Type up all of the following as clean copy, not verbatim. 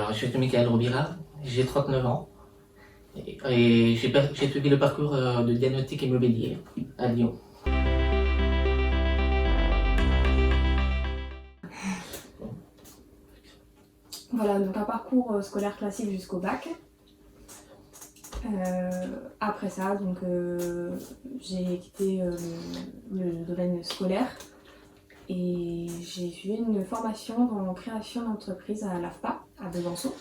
Alors, je suis Michael Roubira, j'ai 39 ans et j'ai suivi le parcours de diagnostic immobilier à Lyon. Voilà, donc un parcours scolaire classique jusqu'au bac. Après ça, donc, j'ai quitté le domaine scolaire et j'ai suivi une formation en création d'entreprise à l'AFPA, à Besançon.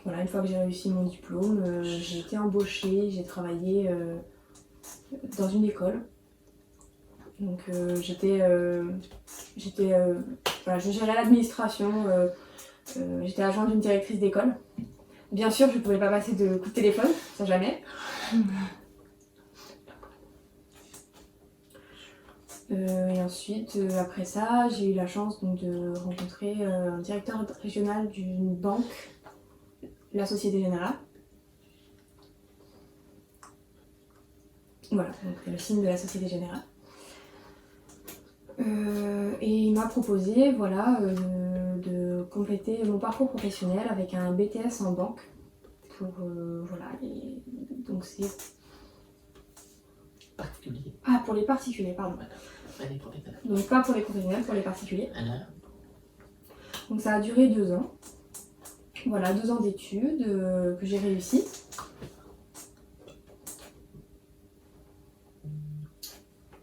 Voilà, une fois que j'ai réussi mon diplôme, j'ai été embauchée, j'ai travaillé dans une école. Donc voilà, je gérais l'administration, j'étais agent d'une directrice d'école. Bien sûr, je ne pouvais pas passer de coup de téléphone, ça jamais. Et ensuite, après ça, j'ai eu la chance donc, de rencontrer un directeur régional d'une banque, la Société Générale. Voilà, donc le signe de la Société Générale. Et il m'a proposé voilà, de compléter mon parcours professionnel avec un BTS en banque. Voilà, et donc c'est... Particulier. Ah, pour les particuliers, pardon. Pas les professionnels. Donc pas pour les professionnels, pour les particuliers. Alors, Donc ça a duré 2 ans. Voilà, 2 ans d'études que j'ai réussi.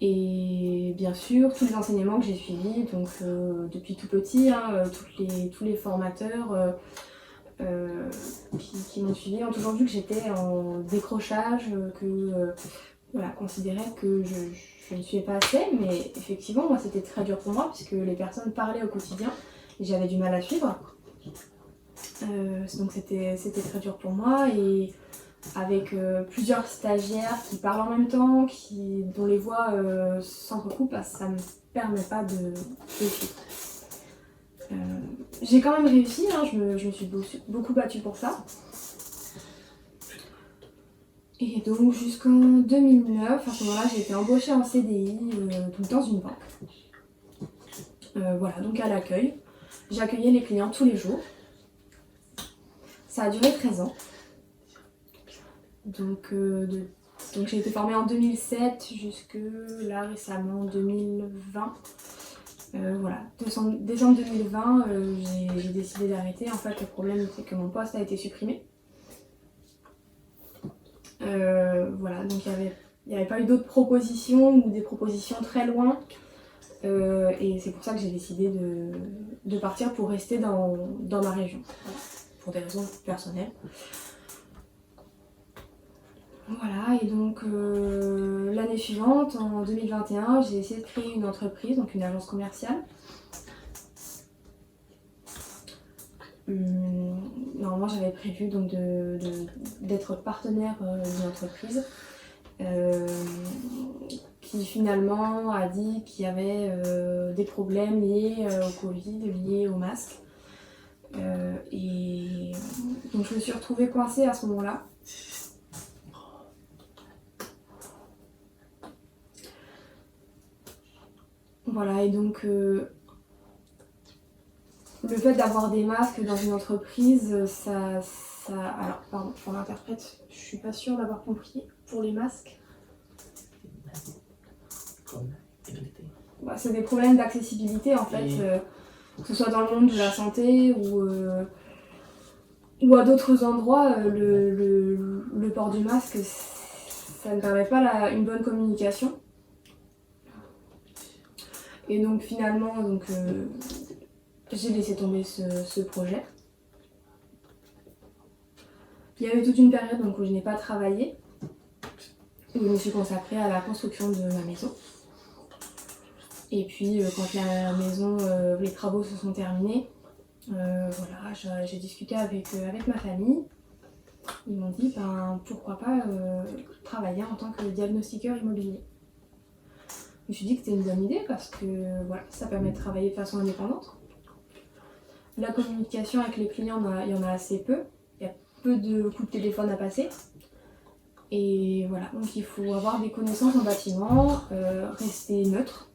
Et bien sûr, tous les enseignements que j'ai suivis, donc depuis tout petit, hein, tous les formateurs qui m'ont suivi ont toujours vu que j'étais en décrochage, voilà, considéraient que je ne suivais pas assez, mais effectivement, moi c'était très dur pour moi puisque les personnes parlaient au quotidien et j'avais du mal à suivre. Donc c'était très dur pour moi et avec plusieurs stagiaires qui parlent en même temps, dont les voix s'entrecoupent, ça ne me permet pas de suivre. J'ai quand même réussi, hein, je me suis beaucoup battue pour ça. Et donc jusqu'en 2009, à ce moment-là, j'ai été embauchée en CDI dans une banque. Voilà, donc à l'accueil. J'accueillais les clients tous les jours. Ça a duré 13 ans. Donc j'ai été formée en 2007 jusque là récemment en 2020. Voilà, décembre 2020, j'ai décidé d'arrêter. En fait, le problème c'est que mon poste a été supprimé. Voilà, donc il n'y avait pas eu d'autres propositions ou des propositions très loin. Et c'est pour ça que j'ai décidé de partir pour rester dans ma région, voilà, pour des raisons personnelles. Voilà, et donc l'année suivante, en 2021, j'ai essayé de créer une entreprise, donc une agence commerciale. Normalement, j'avais prévu donc d'être partenaire d'une entreprise qui finalement a dit qu'il y avait des problèmes liés au Covid, liés au masque. Et donc je me suis retrouvée coincée à ce moment-là. Voilà, et donc le fait d'avoir des masques dans une entreprise, alors, pardon, pour l'interprète, je suis pas sûre d'avoir compris. Pour les masques, bah, c'est des problèmes d'accessibilité en fait, que ce soit dans le monde de la santé ou à d'autres endroits, le port du masque, ça ne permet pas une bonne communication. Et donc finalement, j'ai laissé tomber ce projet. Il y avait toute une période où je n'ai pas travaillé, où je me suis consacrée à la construction de ma maison. Et puis quand la maison, les travaux se sont terminés, voilà, j'ai discuté avec ma famille. Ils m'ont dit pourquoi pas travailler en tant que diagnostiqueur immobilier. Je me suis dit que c'était une bonne idée parce que voilà, ça permet de travailler de façon indépendante. La communication avec les clients, il y en a assez peu. Il y a peu de coups de téléphone à passer. Et voilà, donc il faut avoir des connaissances en bâtiment, rester neutre.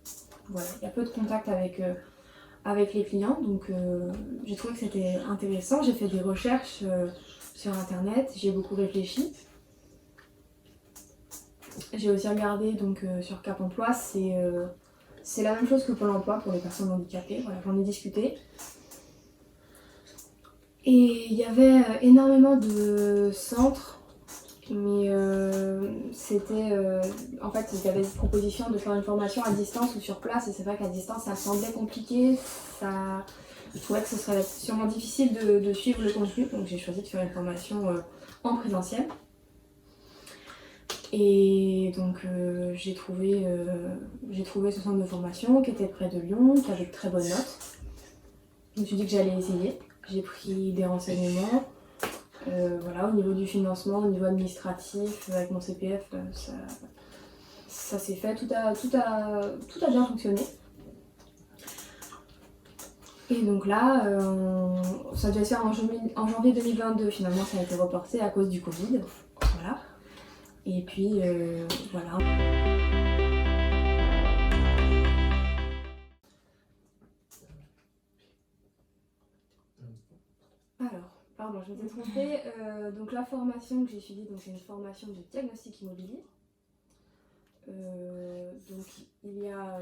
Voilà, il y a peu de contact avec avec les clients. Donc j'ai trouvé que c'était intéressant. J'ai fait des recherches sur internet, j'ai beaucoup réfléchi. J'ai aussi regardé donc, sur Cap Emploi, c'est la même chose que Pôle Emploi pour les personnes handicapées. Voilà, j'en ai discuté. Et il y avait énormément de centres, mais c'était. En fait, il y avait cette proposition de faire une formation à distance ou sur place, et c'est vrai qu'à distance, ça me semblait compliqué. Je trouvais que ce serait sûrement difficile de suivre le contenu, donc j'ai choisi de faire une formation en présentiel. Et donc j'ai trouvé ce centre de formation qui était près de Lyon, qui avait de très bonnes notes. Je me suis dit que j'allais essayer. J'ai pris des renseignements. Voilà, au niveau du financement, au niveau administratif, avec mon CPF, ça s'est fait, tout a bien fonctionné. Et donc là, ça devait se faire en janvier 2022, finalement ça a été reporté à cause du Covid. Voilà. Et puis voilà. Alors, pardon, je me suis trompée. Donc la formation que j'ai suivie, c'est une formation de diagnostic immobilier. Donc il y a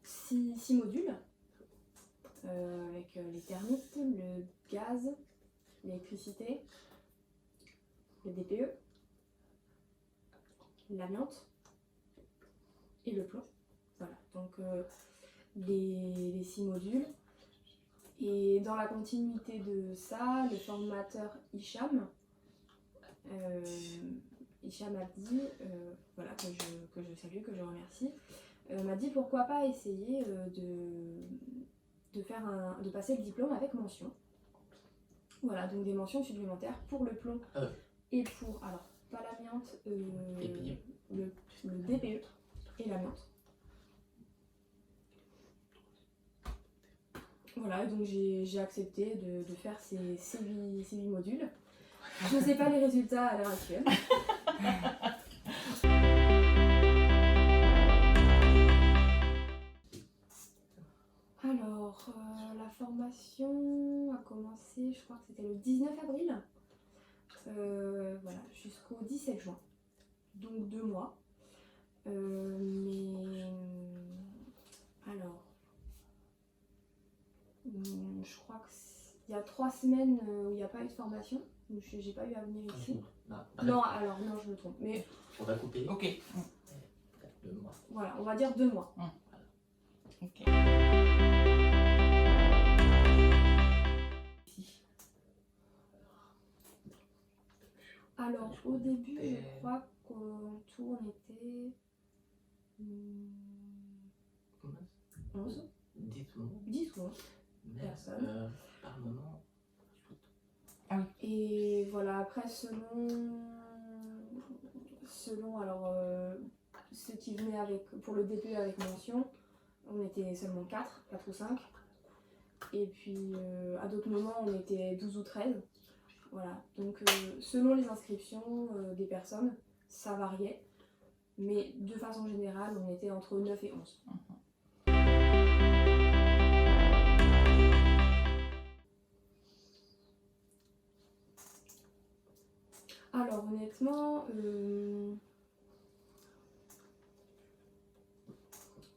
6 modules avec les thermites, le gaz, l'électricité, le DPE, l'amiante et le plomb. Voilà, donc les 6 modules. Et dans la continuité de ça, le formateur Hicham a dit, voilà, que je salue, que je remercie, m'a dit pourquoi pas essayer de passer le diplôme avec mention. Voilà, donc des mentions supplémentaires pour le plomb et pour, alors, pas l'amiante, le DPE et l'amiante. Voilà, donc j'ai accepté de faire ces 8 modules. Je ne sais pas les résultats à l'heure actuelle. Alors, la formation a commencé, je crois que c'était le 19 avril, voilà, jusqu'au 17 juin, donc 2 mois. Mais alors, je crois qu'il y a 3 semaines où il n'y a pas eu de formation, donc j'ai pas eu à venir ici. Non, alors non, je me trompe. Mais on va couper. Ok. 2 mois. Voilà, on va dire 2 mois. Ok. Alors, au début, je crois qu'en tout, on était 11. 10 ou 11 personnes. Par moment. Ah oui. Et voilà, après, selon alors, ceux qui venaient pour le DPE avec mention, on était seulement 4 ou 5. Et puis, à d'autres moments, on était 12 ou 13. Voilà, donc selon les inscriptions des personnes, ça variait. Mais de façon générale, on était entre 9 et 11. Alors honnêtement,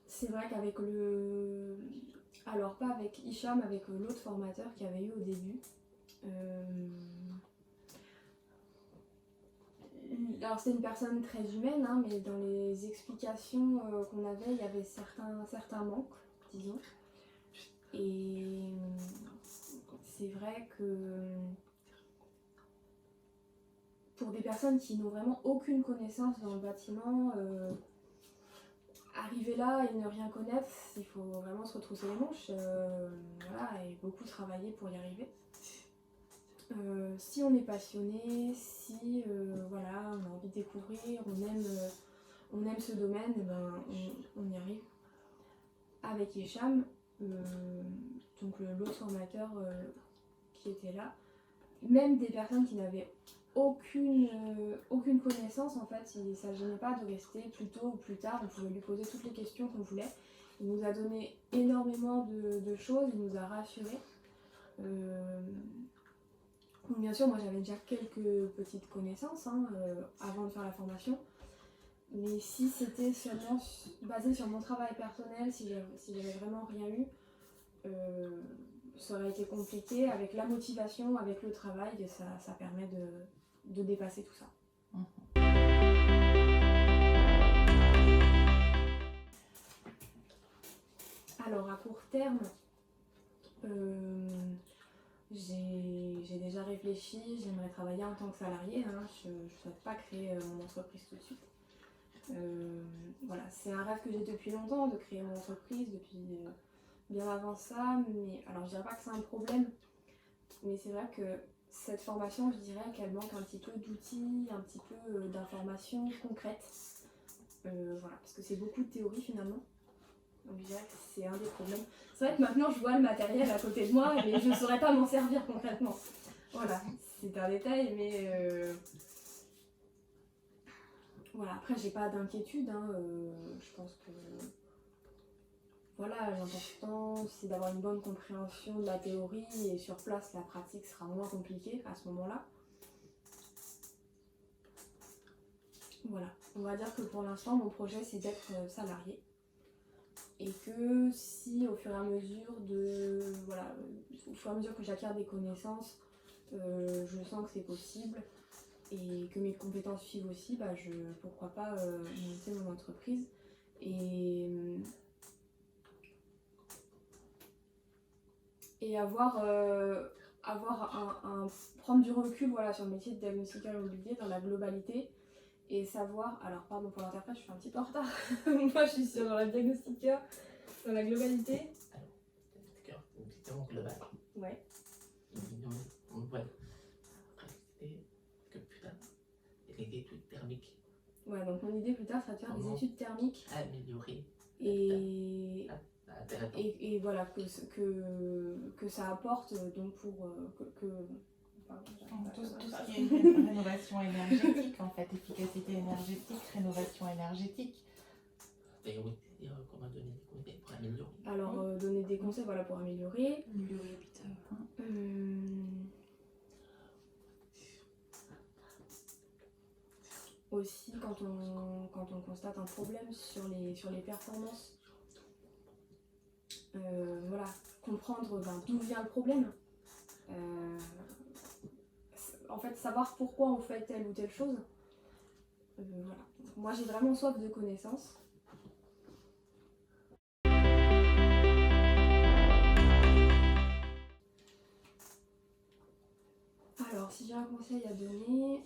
c'est vrai qu'avec alors pas avec Hicham, avec l'autre formateur qu'il y avait eu au début, alors c'est une personne très humaine, hein, mais dans les explications qu'on avait, il y avait certains manques, disons. Et c'est vrai que pour des personnes qui n'ont vraiment aucune connaissance dans le bâtiment, arriver là et ne rien connaître, il faut vraiment se retrousser les manches, voilà, et beaucoup travailler pour y arriver. Si on est passionné, si voilà, on a envie de découvrir, on aime ce domaine, et ben, on y arrive. Avec Hicham, donc l'autre formateur qui était là, même des personnes qui n'avaient aucune connaissance, en fait, ça ne gênait pas de rester plus tôt ou plus tard, on pouvait lui poser toutes les questions qu'on voulait. Il nous a donné énormément de choses, il nous a rassurés. Bien sûr, moi j'avais déjà quelques petites connaissances avant de faire la formation. Mais si c'était seulement basé sur mon travail personnel, si j'avais vraiment rien eu, ça aurait été compliqué. Avec la motivation, avec le travail, ça permet de dépasser tout ça. Alors à court terme, j'ai déjà réfléchi, j'aimerais travailler en tant que salarié, je ne souhaite pas créer mon entreprise tout de suite. Voilà, c'est un rêve que j'ai depuis longtemps de créer mon entreprise, depuis bien avant ça, mais alors je dirais pas que c'est un problème, mais c'est vrai que cette formation, je dirais qu'elle manque un petit peu d'outils, un petit peu d'informations concrètes, voilà, parce que c'est beaucoup de théorie finalement. Donc je dirais que c'est un des problèmes. C'est vrai que maintenant je vois le matériel à côté de moi, mais je ne saurais pas m'en servir concrètement. Voilà, c'est un détail, mais voilà, après j'ai pas d'inquiétude, je pense que voilà, l'important c'est d'avoir une bonne compréhension de la théorie et sur place la pratique sera moins compliquée à ce moment-là. Voilà, on va dire que pour l'instant mon projet c'est d'être salarié. Et que si au fur et à mesure que j'acquiers des connaissances, je sens que c'est possible et que mes compétences suivent aussi, pourquoi pas monter mon entreprise et prendre du recul sur le métier de diagnostiqueur immobilier dans la globalité. Et savoir, alors pardon pour l'interprète, je suis un petit peu en retard. Moi je suis sur la diagnostiqueur dans la globalité. Alors, diagnostiqueur global. Ouais. Ouais. Après, c'était que putain, les études thermiques. Ouais, donc mon idée plus tard sera de faire des études thermiques. Améliorer. Et voilà, que ça apporte donc pour tout ce qui est rénovation énergétique, en fait, efficacité énergétique, rénovation énergétique. Et oui, qu'on m'a donné des conseils pour améliorer. Alors, donner des conseils pour améliorer. Améliorer l'habitat. Aussi, quand on constate un problème sur les performances, voilà, comprendre d'où vient le problème. En fait, savoir pourquoi on fait telle ou telle chose. Voilà. Moi, j'ai vraiment soif de connaissances. Alors, si j'ai un conseil à donner,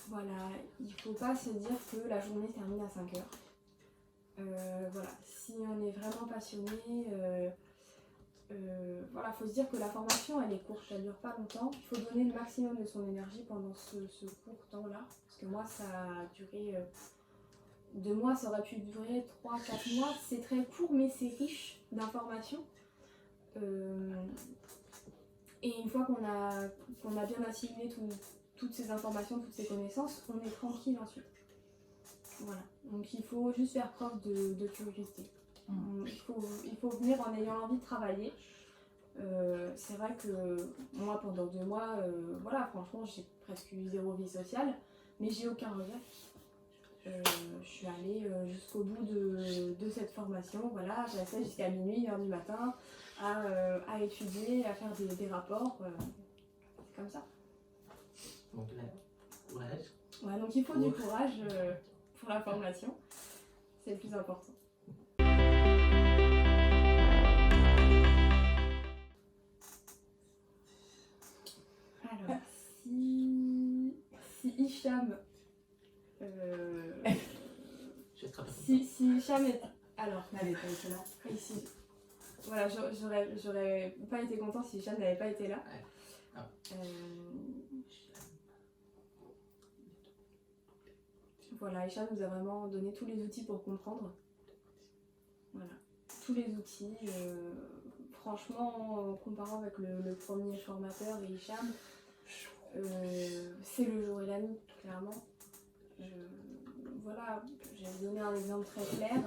voilà, il faut pas se dire que la journée se termine à 5 heures. Voilà, si on est vraiment passionné, voilà, faut se dire que la formation elle est courte, elle dure pas longtemps. Il faut donner le maximum de son énergie pendant ce court temps-là. Parce que moi, ça a duré 2 mois, ça aurait pu durer 3-4 mois. C'est très court, mais c'est riche d'informations. Et une fois qu'on a bien assimilé toutes ces informations, toutes ces connaissances, on est tranquille ensuite. Voilà. Donc il faut juste faire preuve de curiosité. Il faut venir en ayant envie de travailler. C'est vrai que moi, pendant 2 mois, voilà, franchement, j'ai presque eu 0 vie sociale, mais j'ai aucun regret. Je suis allée jusqu'au bout de cette formation. Voilà, j'ai resté jusqu'à minuit, 1h du matin, à étudier, à faire des rapports. C'est comme ça. Donc là, courage. Ouais, donc il faut du courage pour la formation. C'est le plus important. Alors, si Hicham... si Hicham est... Alors, Elle était été là. Ici. Voilà, j'aurais pas été content si Hicham n'avait pas été là. Voilà, Hicham nous a vraiment donné tous les outils pour comprendre. Voilà, tous les outils. Franchement, en comparant avec le premier formateur et Hicham, c'est le jour et la nuit, clairement. voilà, je vais donner un exemple très clair.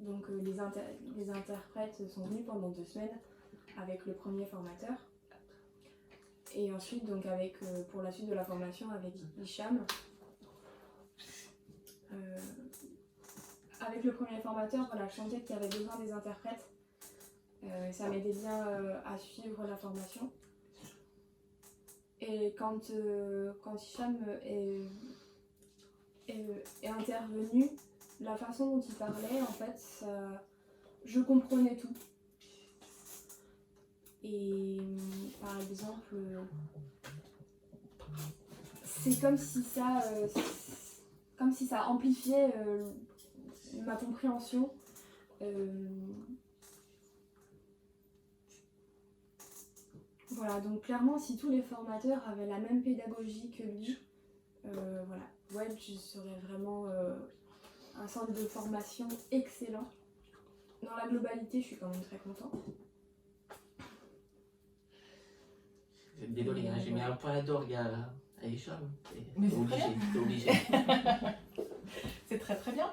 Donc les interprètes sont venus pendant 2 semaines avec le premier formateur. Et ensuite, donc pour la suite de la formation avec Hicham. Avec le premier formateur, voilà, je sentais qu'il y avait besoin des interprètes. Ça m'aidait bien à suivre la formation. Et quand Hicham est intervenu, la façon dont il parlait, en fait, je comprenais tout. Et par exemple, c'est comme si ça amplifiait ma compréhension. Voilà, donc clairement, si tous les formateurs avaient la même pédagogie que lui, voilà, Wedge serait vraiment un centre de formation excellent. Dans la globalité, je suis quand même très contente. Désolé, hein, j'ai mis un point d'orgue à Hicham. Mais c'est très T'es obligé. C'est très très bien.